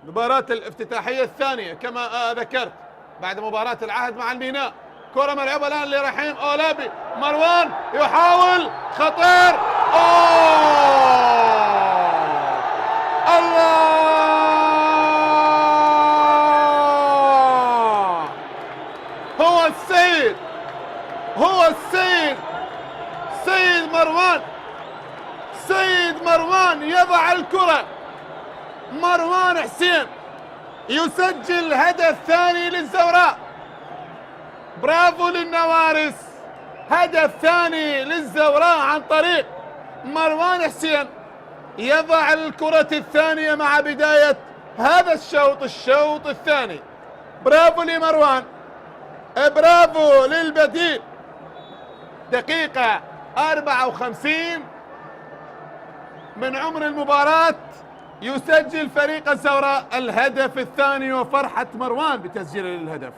المباراة الافتتاحية الثانية كما ذكرت بعد مباراة العهد مع الميناء. كرة ملعوبة الآن لرحيم أولابي. مروان يحاول خطير. الله! هو السيد، هو السيد، سيد مروان، سيد مروان يضع الكرة. مروان حسين يسجل هدف ثاني للزوراء. برافو للنوارس، هدف ثاني للزوراء عن طريق مروان حسين، يضع الكرة الثانية مع بداية هذا الشوط الثاني. برافو لمروان، برافو للبديل. دقيقة 54 من عمر المباراة يسجل فريق الزوراء الهدف الثاني، وفرحة مروان بتسجيل الهدف.